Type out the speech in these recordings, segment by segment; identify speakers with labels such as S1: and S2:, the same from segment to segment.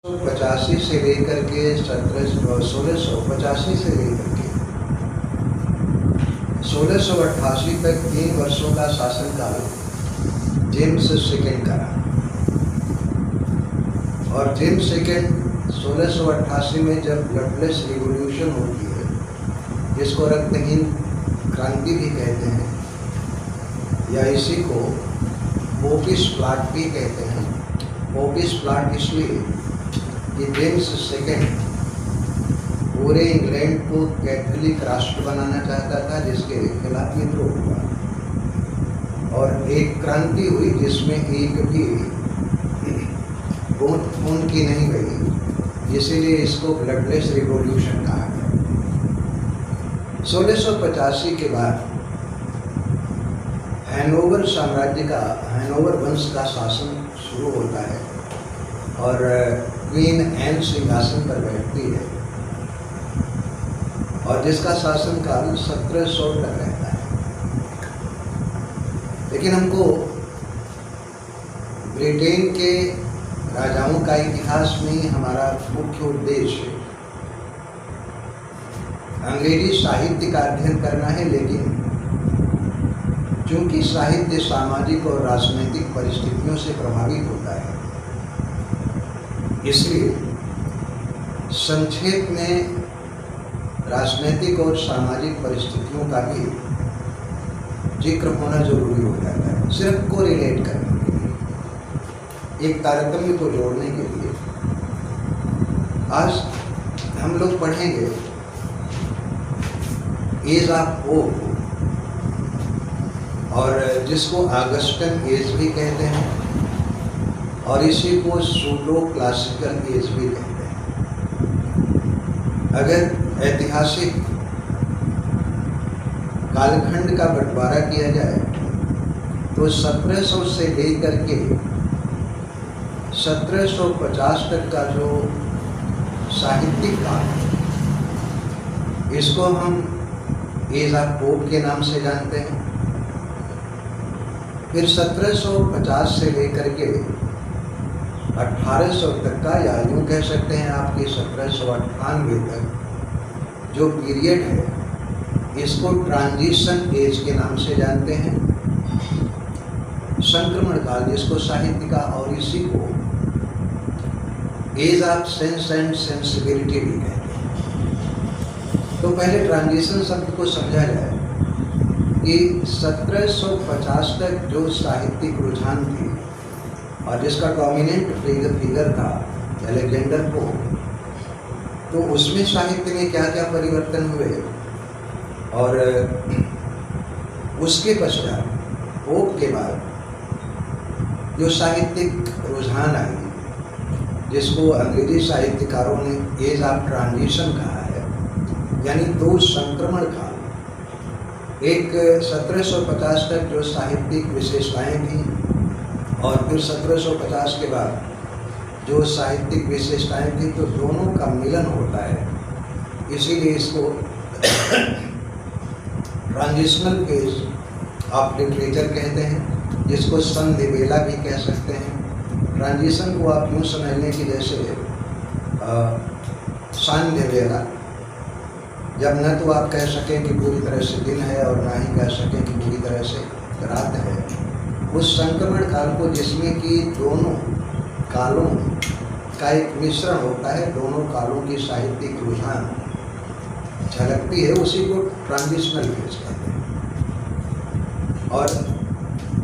S1: 85 से लेकर के 1685 से लेकर के 1688 तक 3 वर्षों का शासनकाल जेम्स सेकेंड का रहा। और जेम्स सेकेंड 1688 में जब ब्लडलेस रिवॉल्यूशन होती है, जिसको रक्तहीन क्रांति भी कहते हैं या इसी को पोपिश प्लाट भी कहते हैं। पोपिश प्लाट इसलिए कि जेम्स सेकेंड पूरे इंग्लैंड को कैथोलिक राष्ट्र बनाना चाहता था, जिसके खिलाफ विद्रोह हुआ और एक क्रांति हुई जिसमें एक भी बूंद खून की नहीं गई, इसीलिए इसको ब्लडलेस रिवॉल्यूशन कहा गया। 1685 के बाद हैनोवर साम्राज्य का, हैनोवर वंश का शासन शुरू होता है और क्वीन एन सिंहासन पर बैठती है और जिसका शासनकाल 1700 तक रहता है। लेकिन हमको ब्रिटेन के राजाओं का इतिहास में हमारा मुख्य उद्देश्य अंग्रेजी साहित्य का अध्ययन करना है, लेकिन चूंकि साहित्य सामाजिक और राजनीतिक परिस्थितियों से प्रभावित होता है, इसलिए संक्षेप में राजनीतिक और सामाजिक परिस्थितियों का भी जिक्र होना जरूरी हो जाता है, सिर्फ को रिलेट करने के लिए, एक तारतम्य को जोड़ने के लिए। आज हम लोग पढ़ेंगे एज ऑफ होप, और जिसको ऑगस्टन एज भी कहते हैं और इसी को सूडो क्लासिकल एज भी कहते हैं। अगर ऐतिहासिक कालखंड का बंटवारा किया जाए तो 1700 से लेकर के 1750 तक का जो साहित्यिक काल है, इसको हम एज ऑफ होप के नाम से जानते हैं। फिर 1750 से लेकर के 1800 तक का, या यूँ कह सकते हैं आपकी 1798 तक जो पीरियड है, इसको ट्रांजिशन एज के नाम से जानते हैं, संक्रमण काल जिसको साहित्य का, और इसी को age of sense and sensibility भी कहते हैं। तो पहले ट्रांजिशन शब्द को समझा जाए कि 1750 तक जो साहित्यिक रुझान थी और जिसका डोमिनेंट फिगर था अलेक्जेंडर पोप, तो उसमें साहित्य में क्या क्या परिवर्तन हुए, और उसके पश्चात पोप के बाद जो साहित्यिक रुझान आई, जिसको अंग्रेजी साहित्यकारों ने एज ऑफ ट्रांजिशन कहा है, यानी दो संक्रमण काल। एक 1750 तक जो साहित्यिक विशेषताएं थी और फिर 1750 के बाद जो साहित्यिक विशेषताएं थी, तो दोनों का मिलन होता है, इसीलिए इसको ट्रांजिशनल फेज ऑफ लिटरेचर कहते हैं, जिसको संधिबेला भी कह सकते हैं। ट्रांजिशन को आप यूँ समझ लें कि जैसे संधिबेला, जब न तो आप कह सकें कि पूरी तरह से दिन है और ना ही कह सकें कि पूरी तरह से रात है, उस संक्रमण काल को, जिसमें कि दोनों कालों का एक मिश्रण होता है, दोनों कालों की साहित्यिक रुझान झलकती है, उसी को ट्रांजिशनल फेज कहते हैं। और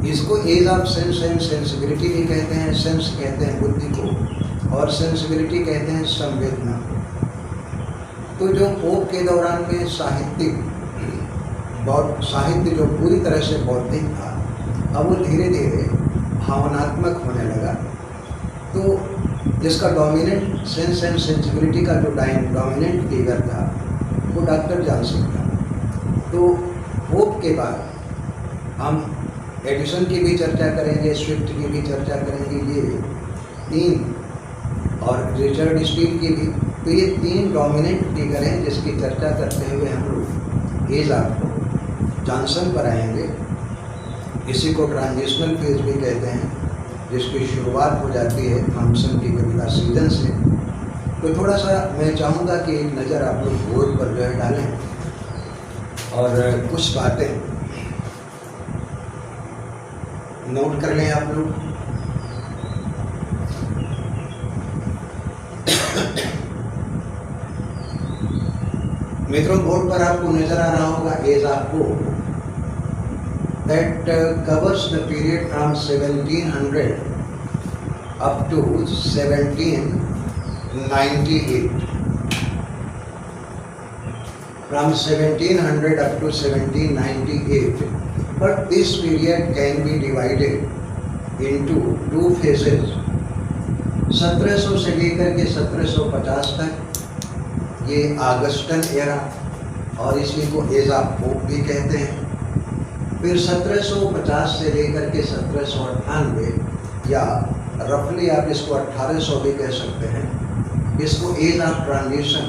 S1: इसको age of sense and sensibility भी कहते हैं। सेंस कहते हैं बुद्धि को और सेंसिबिलिटी कहते हैं संवेदना को। तो जो पोप के दौरान में साहित्य जो पूरी तरह से बौद्धिक था, अब वो धीरे धीरे भावनात्मक होने लगा। तो जिसका डोमिनेंट सेंस एंड सेंसिबिलिटी का जो डोमिनेंट फिगर था, वो डॉक्टर जॉनसन था। तो पोप के बाद हम एडिसन की भी चर्चा करेंगे, स्विफ्ट की भी चर्चा करेंगे, ये तीन, और रिचर्ड स्टील की भी। तो ये तीन डोमिनेंट फिगर हैं जिसकी चर्चा करते हुए हम लोग एज ऑफ जॉनसन पर आएंगे। इसी को ट्रांजिशनल फेज भी कहते हैं, जिसकी शुरुआत हो जाती है थॉमसन की कविता सीजन से। तो थोड़ा सा मैं चाहूँगा कि एक नज़र आप लोग बोर्ड पर जो है डालें और कुछ बातें नोट कर लें आप लोग। मित्रों, बोर्ड पर आपको नजर आ रहा होगा एज आपको that covers the period from 1700 up to 1798. From 1700 up to 1798, but this period can be divided into two phases. 1700 से लेकर के 1750 तक ये ऑगस्टन एरा और इसी को एजा पोप भी कहते हैं। फिर 1750 से लेकर के 1798 या रफली आप इसको 1800 भी कह सकते हैं, इसको एज ऑफ ट्रांजिशन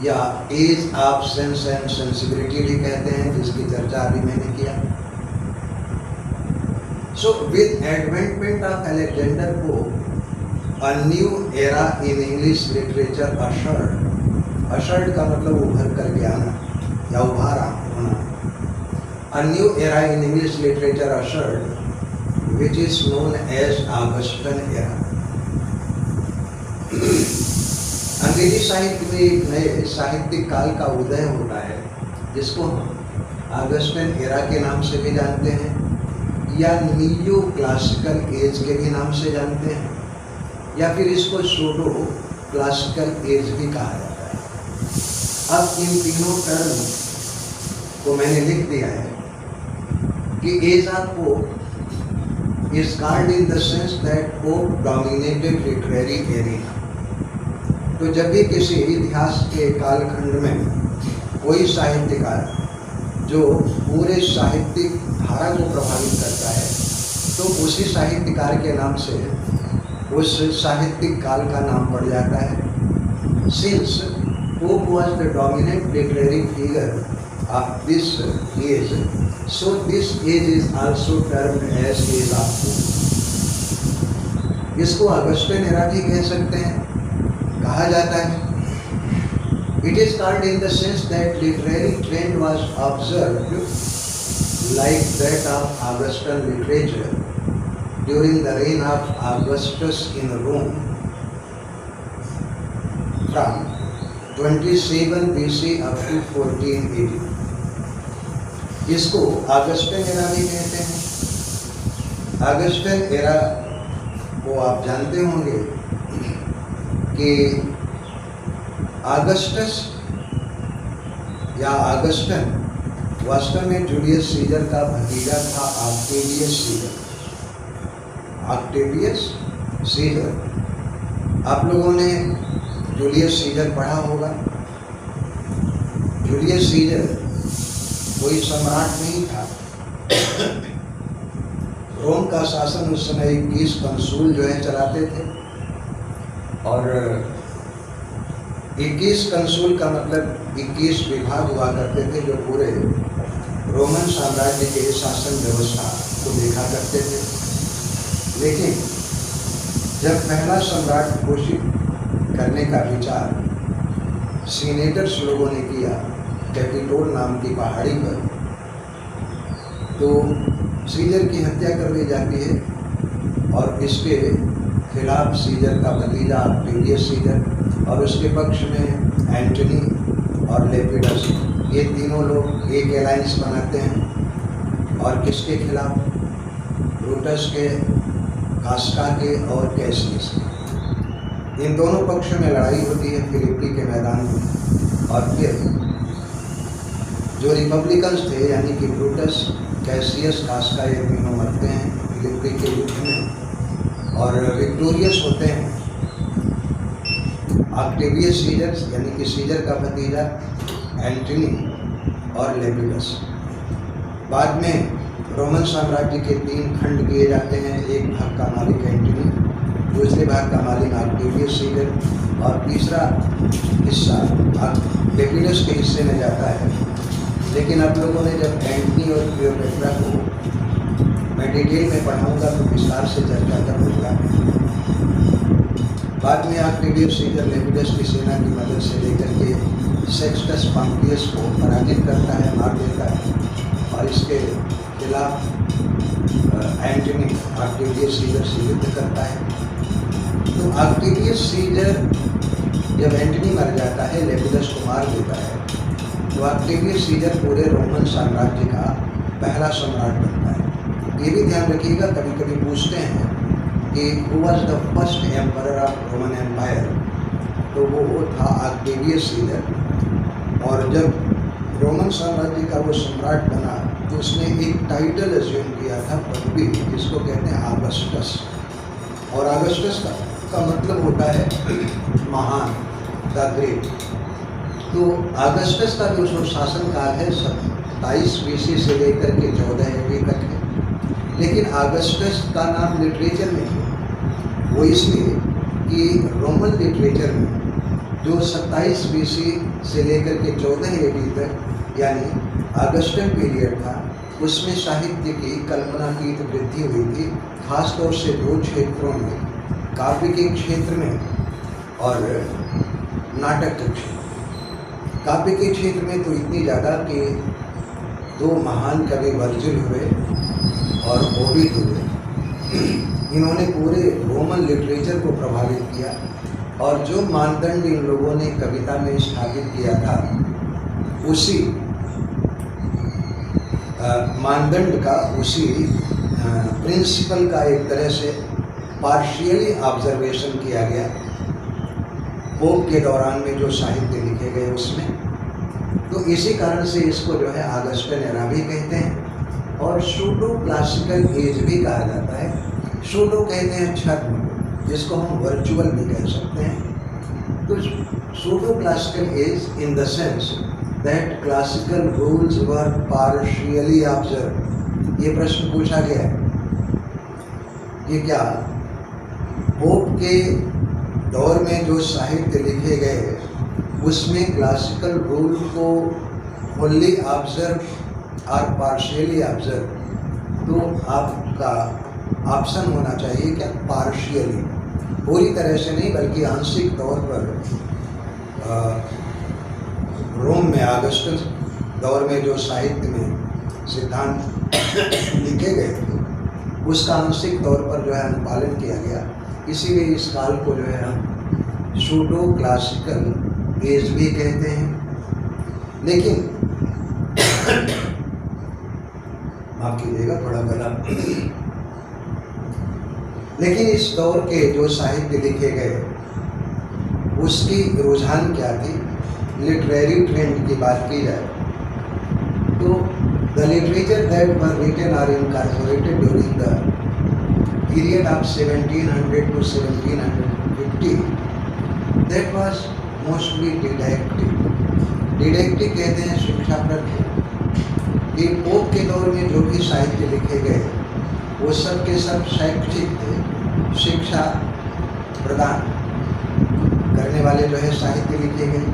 S1: या age of sense and sensibility भी कहते हैं, जिसकी चर्चा अभी मैंने किया। So with advent of Alexander Pope a new era in English literature ushered का मतलब उभर करके आना या उभारा होना। A new era in English literature ushered, which is known as Augustan era. अंग्रेजी साहित्य में एक नए साहित्यिक काल का उदय होता है, जिसको हम ऑगस्टन एरा के नाम से भी जानते हैं या न्यू क्लासिकल एज के भी नाम से जानते हैं, या फिर इसको सूडो क्लासिकल एज भी कहा जाता है। अब इन तीनों टर्म को मैंने लिख दिया है कि age of Pope is called in the sense that Pope dominated literary area. तो जब भी किसी इतिहास के कालखंड में कोई साहित्यकार जो पूरे साहित्यिक धारा को प्रभावित करता है, तो उसी साहित्यकार के नाम से उस साहित्यिक काल का नाम पड़ जाता है। Since Pope was the dominant literary figure of this age, so this age is also termed as age of Pope. इसको ऑगस्टन एरा भी कह सकते हैं, कहा जाता है। It is called in the sense that literary trend was observed like that of Augustan literature during the reign of Augustus in Rome from 27 BC up to 14 AD. इसको Augustan era भी कहते हैं। ऑगस्टन एरा को आप जानते होंगे कि Augustus या ऑगस्टन वास्तव में जूलियस सीजर का भतीजा था, ऑक्टेवियस सीजर। आप लोगों ने जूलियस सीजर पढ़ा होगा। जूलियस सीजर कोई सम्राट नहीं था। रोम का शासन उस समय 21 कंसूल जो है चलाते थे, और 21 कंसूल का मतलब 21 विभाग हुआ करते थे जो पूरे रोमन साम्राज्य के शासन व्यवस्था को देखा करते थे। लेकिन जब पहला सम्राट घोषित करने का विचार सीनेटर्स लोगों ने किया कैपिटोल नाम की पहाड़ी पर, तो सीजर की हत्या कर दी जाती है और इसके खिलाफ सीजर का भतीजा ऑक्टेवियस सीजर और उसके पक्ष में एंटनी और लेपिडस, ये तीनों लोग एक अलायंस बनाते हैं। और किसके खिलाफ? ब्रूटस के, कास्का के और कैसियस के। इन दोनों पक्षों में लड़ाई होती है फिलिप्पी के मैदान में, और फिर जो रिपब्लिकन्स थे यानी कि ब्रूटस, कैसियस, कास्का, ये तीनों मरते हैं फिलिप्पी के युद्ध में और विक्टोरियस होते हैं ऑक्टेवियस सीजर यानी कि सीजर का भतीजा एंटनी और लेपिडस। बाद में रोमन साम्राज्य के 3 खंड किए जाते हैं। एक भाग का मालिक एंटनी, दूसरे भाग का मालिक ऑक्टेवियस सीजर और तीसरा हिस्सा लेपिडस के हिस्से में जाता है। लेकिन आप लोगों ने जब एंटनी और क्लियोपेट्रा को मैं डिटेल में पढ़ाऊंगा तो विस्तार से चर्चा करूँगा। बाद में ऑक्टेवियस सीजर लेपिडस की सेना की मदद से लेकर के सेक्सटस पॉम्पियस को पराजित करता है, मार देता है, और इसके खिलाफ एंटनी ऑक्टेवियस सीजर से युद्ध करता है। तो ऑक्टेवियस सीजर जब एंटनी मर जाता है, लेपिडस को मार देता है, तो ऑक्टेवियस सीजर पूरे रोमन साम्राज्य का पहला सम्राट बनता है। ये भी ध्यान रखिएगा, कभी कभी पूछते हैं कि who was the first emperor of Roman empire, तो वो था ऑक्टेवियस सीजर। और जब रोमन साम्राज्य का वो सम्राट बना तो उसने एक टाइटल अज्यूम किया था, पदवी, जिसको कहते हैं ऑगस्टस। और ऑगस्टस का मतलब होता है महान, द ग्रेट। तो ऑगस्टस का जो शासनकाल है 27 BC से लेकर के 14 AD तक है। लेकिन ऑगस्टस का नाम लिटरेचर में है, वो इसलिए कि रोमन लिटरेचर में जो 27 BC से लेकर के 14 AD तक यानी ऑगस्टन पीरियड था, उसमें साहित्य की कल्पनातीत वृद्धि हुई थी, खासतौर से दो क्षेत्रों में, काव्य के क्षेत्र में और नाटक के क्षेत्र में। काव्य के क्षेत्र में तो इतनी ज़्यादा कि दो महान कवि वर्जिल हुए और ओविड हुए। इन्होंने पूरे रोमन लिटरेचर को प्रभावित किया, और जो मानदंड इन लोगों ने कविता में स्थापित किया था, उसी मानदंड का, उसी प्रिंसिपल का एक तरह से पार्शियली ऑब्जर्वेशन किया गया पोप के दौरान में जो साहित्य लिखे गए उसमें। तो इसी कारण से इसको जो है ऑगस्टन एरा भी कहते हैं, और सूडो क्लासिकल एज भी कहा जाता है। सूडो कहते हैं छद्म, जिसको हम वर्चुअल भी कह सकते हैं। तो pseudo classical age in the sense that classical rules were partially observe. ये प्रश्न पूछा गया है कि क्या पोप के दौर में जो साहित्य लिखे गए उसमें क्लासिकल रूल को फुल्ली ऑब्जर्व और पार्शियली ऑब्जर्व? तो आपका ऑप्शन होना चाहिए क्या पार्शियली, पूरी तरह से नहीं बल्कि आंशिक तौर पर। रोम में ऑगस्टस दौर में जो साहित्य में सिद्धांत लिखे गए थे उसका आंशिक तौर पर जो है अनुपालन किया गया, इसीलिए इस काल को जो है हम सूडो क्लासिकल एज भी कहते हैं। लेकिन माफ कीजिएगा थोड़ा गला। लेकिन इस दौर के जो साहित्य लिखे गए उसकी रुझान क्या थी? लिटरेरी ट्रेंड की बात की जाए तो the literature that were written are incorporated during the period of 1700 to 1750 that was mostly didactic. Didactic कहते हैं शिक्षाप्रद है। कि पोप के दौर में जो भी साहित्य लिखे गए वो सब के सब शैक्षिक थे, शिक्षा प्रदान करने वाले जो है साहित्य लिखे गए।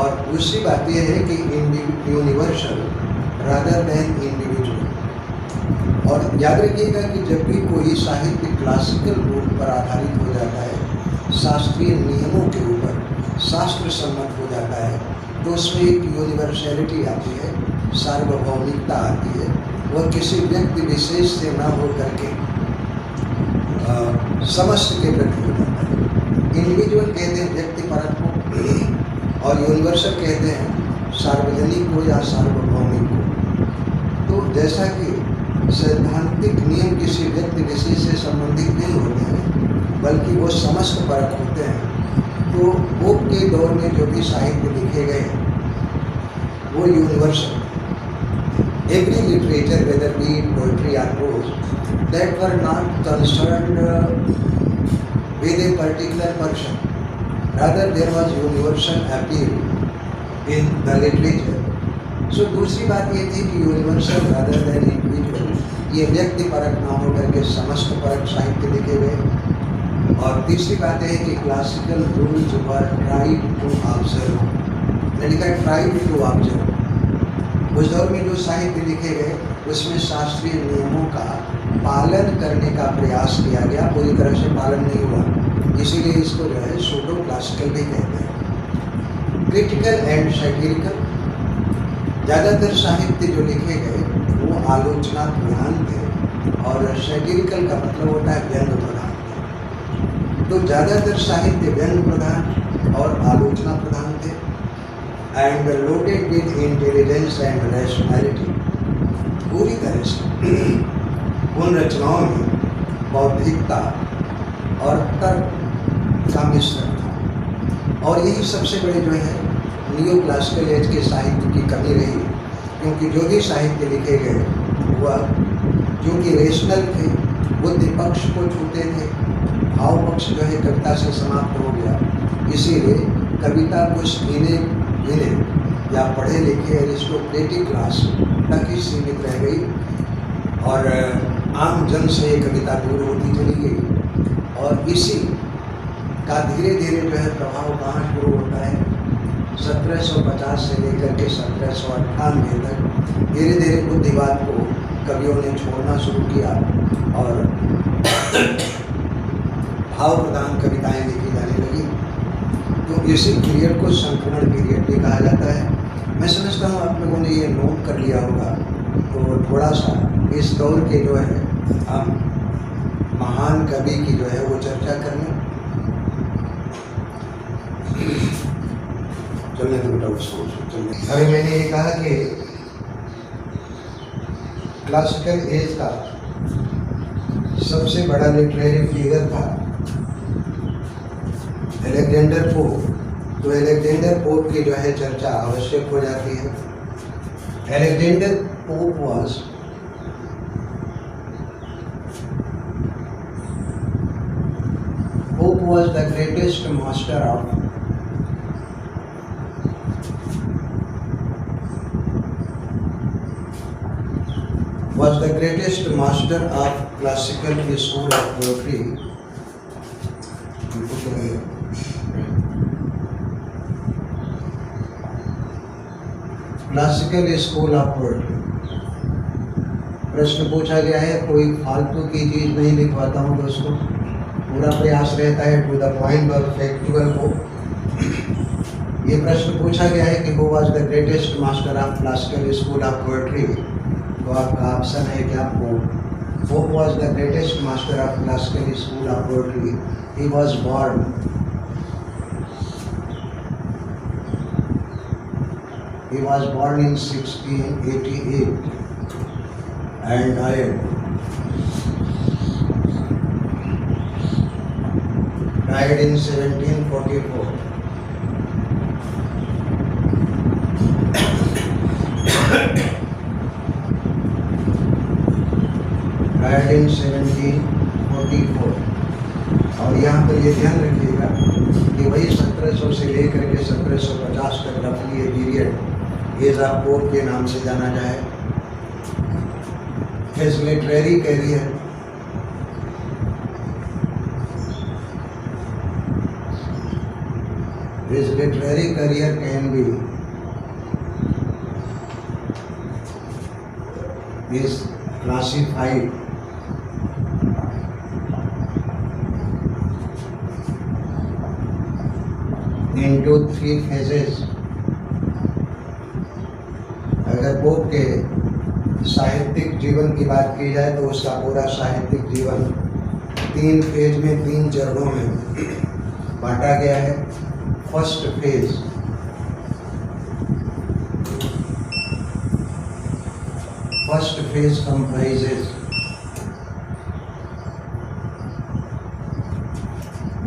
S1: और दूसरी बात यह है कि यूनिवर्सल रादर देन इंडिविजुअल। और याद रखिएगा कि जब भी कोई साहित्य क्लासिकल रूप पर आधारित हो जाता है, शास्त्रीय नियमों के ऊपर शास्त्र सम्मत हो जाता है, तो उसमें एक यूनिवर्सैलिटी आती है, सार्वभौमिकता आती है। वह किसी व्यक्ति विशेष से ना हो करके समस्त के प्रति हो जाता है। इंडिविजुअल कहते हैं व्यक्तिपरक को, और यूनिवर्सल कहते हैं सार्वजनिक को या सार्वभौमिक को। तो जैसा कि सैद्धांतिक नियम किसी व्यक्ति विशेष से संबंधित नहीं होते हैं बल्कि वो समस्त परक होते हैं, तो पोप के दौर में जो भी साहित्य लिखे गए वो universal. Every literature whether be poetry और prose that were not concerned with a particular person, rather there was universal appeal in the literature. So दूसरी बात ये थी कि यूनिवर्सल रादर देन इंडिविजुअल, ये व्यक्ति परक ना हो करके समस्त परक साहित्य लिखे गए। और तीसरी बात है कि classical rules were tried to observe, tried to observe. उस दौर में जो साहित्य लिखे गए उसमें शास्त्रीय नियमों का पालन करने का प्रयास किया गया, पूरी तरह से पालन नहीं हुआ। इसीलिए इसको जो है सूडो क्लासिकल भी कहते हैं। क्रिटिकल एंड सैटिरिकल, ज़्यादातर साहित्य जो लिखे गए वो आलोचना प्रधान थे, और सैटिरिकल का मतलब होता है व्यंग प्रधान। तो ज़्यादातर साहित्य व्यंग प्रधान और आलोचना प्रधान थे। And loaded with intelligence and rationality, पूरी तरह से उन रचनाओं में बौद्धिकता और तर्क का मिश्रण था। और यही सबसे बड़े जो है न्यू क्लासिकल एज के साहित्य की कमी रही, क्योंकि जो भी साहित्य लिखे गए वह क्योंकि रेशनल थे, बुद्धि पक्ष को छूते थे, भाव पक्ष जो है कविता से समाप्त हो गया। इसीलिए कविता कुछ गिने या पढ़े लिखे एरिस्टोक्रेटिक क्लास तक ही सीमित रह गई, और आम जन से ये कविता दूर होती चली गई। और इसी का धीरे धीरे जो है प्रभाव कहाँ शुरू होता है, 1750 से लेकर के 1798 तक धीरे धीरे बुद्धिवाद को कवियों ने छोड़ना शुरू किया और भाव प्रधान कविताएं लिखी जाने लगी। तो इसी पीरियड को संक्रमण पीरियड भी कहा जाता है। मैं समझता हूँ आप लोगों ने ये नोट कर लिया होगा। तो थोड़ा सा इस दौर के जो है हम महान कवि की जो है वो चर्चा कर लें। चलने तो बेटा उसको चलने। अभी मैंने ये कहा कि क्लासिकल एज का सबसे बड़ा लिटरेरी फिगर था अलेक्जेंडर पोप। तो अलेक्जेंडर पोप की जो है चर्चा आवश्यक हो जाती है। Alexander pope was the greatest master of classical school of poetry. Classical school of poetry. प्रश्न पूछा गया है, कोई फालतू की चीज नहीं लिखवाता हूँ दोस्तों, पूरा प्रयास रहता है टू द पॉइंट और फैक्चुअल को। ये प्रश्न पूछा गया है कि who was the greatest master of classical school of poetry. तो आपका ऑप्शन है क्या? Pope was the greatest master of classical school of poetry. He was born in 1688 and died in 1744. Died in 1744। और यहाँ पर ये ध्यान रखिएगा कि वही 1700 से लेकर के 1750 तक रफली ये पीरियड एज ऑफ पोप के नाम से जाना जाए। His literary career can be is classified into 3 phases। अगर पोप के साहित्यिक जीवन की बात की जाए तो उसका पूरा साहित्यिक जीवन 3 फेज में, 3 चरणों में बांटा गया है। First phase comprises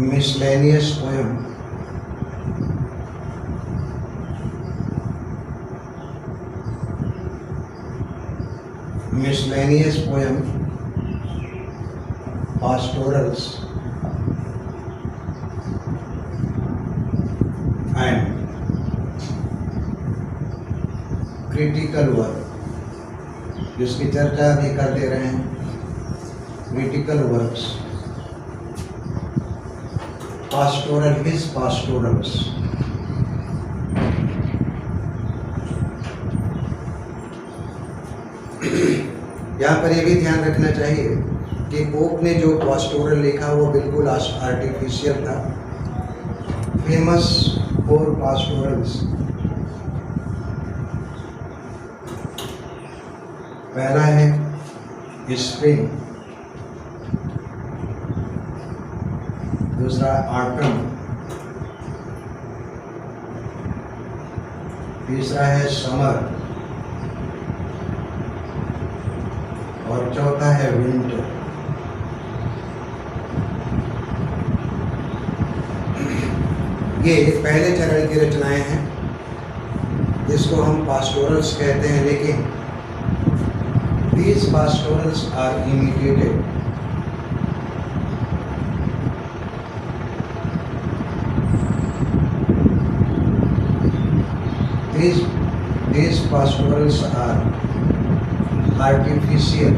S1: miscellaneous poem, pastorals and critical work, जिसकी चर्चा अभी कर दे रहे हैं। Critical works, pastoral, his pastorals. यहाँ पर ये भी ध्यान रखना चाहिए कि पोप ने जो पास्टोरल लिखा वो बिल्कुल आर्टिफिशियल था। फेमस 4 पास्टोरल्स। पहला है स्प्रिंग, दूसरा ऑटम, तीसरा है समर और चौथा है विंटर। ये पहले चरण की रचनाएं हैं जिसको हम पास्टोरल्स कहते हैं, लेकिन these pastorals are imitated these pastorals are artificial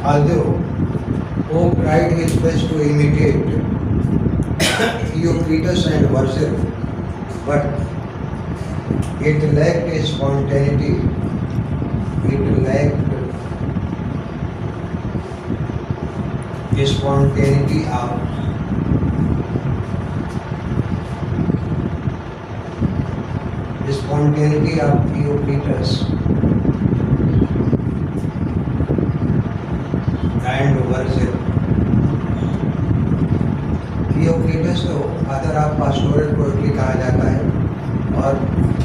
S1: although Pope tried his best to imitate Theocritus and Virgil, but it lacked spontaneity. It lacked spontaneity of Theocritus and Virgil. थियोक्रिटस को फादर ऑफ पास्टोरल पोएट्री कहा जाता है और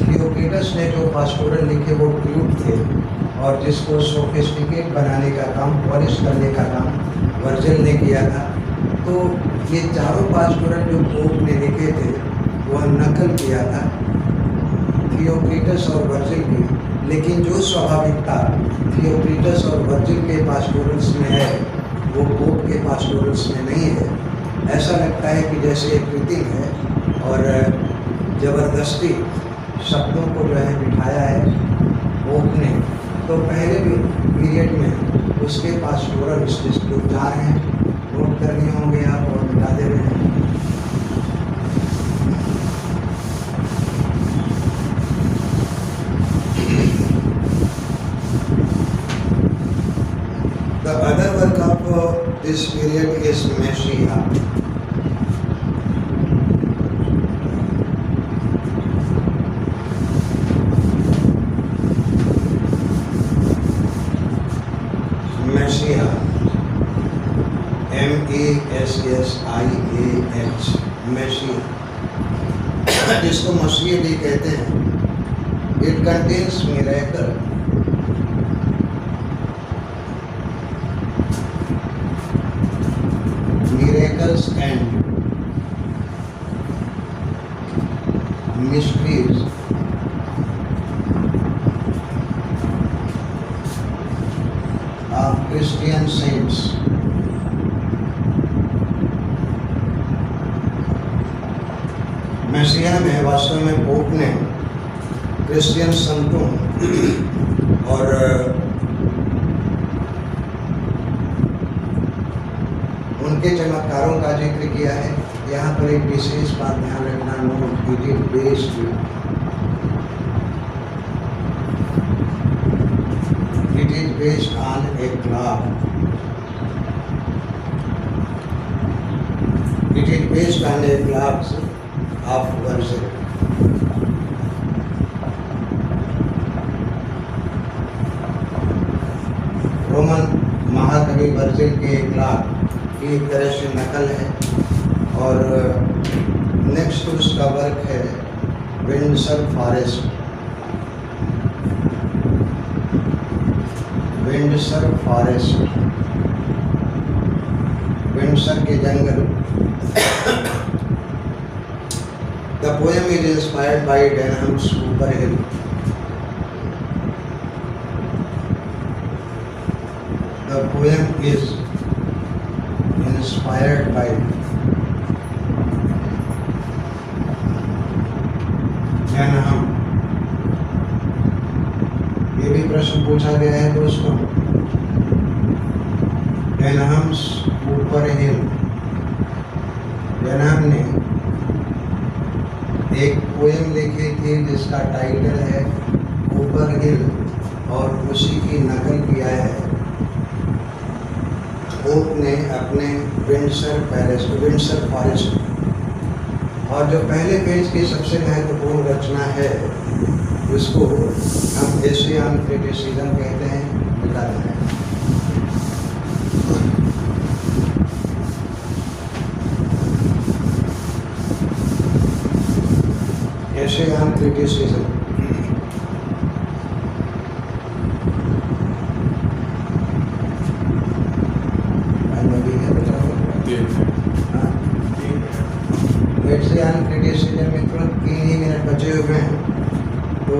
S1: थियोक्रिटस ने जो pastoral लिखे वो crude थे और जिसको सोफिस्टिकेट बनाने का काम, पॉलिश करने का काम वर्जिल ने किया था। तो ये चारों पास्टोरल जो पोप ने लिखे थे वह नकल किया था थियोक्रिटस और वर्जिल की, लेकिन जो स्वाभाविकता थियोक्रिटस और वर्जिल के पास्टोरल्स में है वो पोप के पास्टोरल्स में नहीं है। ऐसा लगता है कि जैसे एक कृत्रिम है और ज़बरदस्ती शब्दों को जो है बिठाया है पोप ने। तो पहले भी पीरियड में उसके पास्टोरल्स जो 4 हैं नोट कर लिए होंगे आप और बिठा दे रहे हैं। The other work of this period is Messiah. Messiah, M-A-S-S-I-A-H, Messiah, जिसको मसीह भी कहते हैं। It contains miracle, miracles and mysteries of Christian saints. Mysia में वास्तव में पोप ने क्रिश्चियन संतों और उनके चमत्कारों का जिक्र किया है। यहाँ पर एक विशेष बात ध्यान रखना, note, it is based on A cloud. It is based on a clouds of Virgil. Roman महाकवि वर्जिल के क्लाउड की एक तरह से नकल है और नेक्स्ट उसका वर्क है Windsor forest. Windsor forest, Windsor के जंगल। The poem is inspired by Denham's Cooper Hill. The poem is inspired by Denham. ये भी प्रश्न पूछा गया है दोस्तों। Denham's Cooper Hill, डेनहम ने एक पोएम लिखी थी जिसका टाइटल है ऊपर हिल, और उसी की नकल किया है पोप ने अपने विंडसर फॉरेस्ट। और जो पहले पेज की सबसे महत्वपूर्ण रचना है उसको हम एशियन क्रिटिसिज्म कहते हैं, मिटा देना है। एशियन क्रिटिसिज्म एशियन क्रिटिसिज्म में तुरंत 3 ही मिनट बचे हुए हैं, तो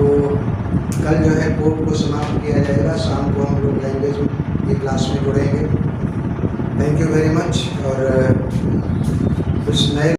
S1: कल जो है पोप को समाप्त किया जाएगा। शाम को हम लोग लैंग्वेज की क्लास में जुड़ेंगे। Thank you very much. और कुछ नए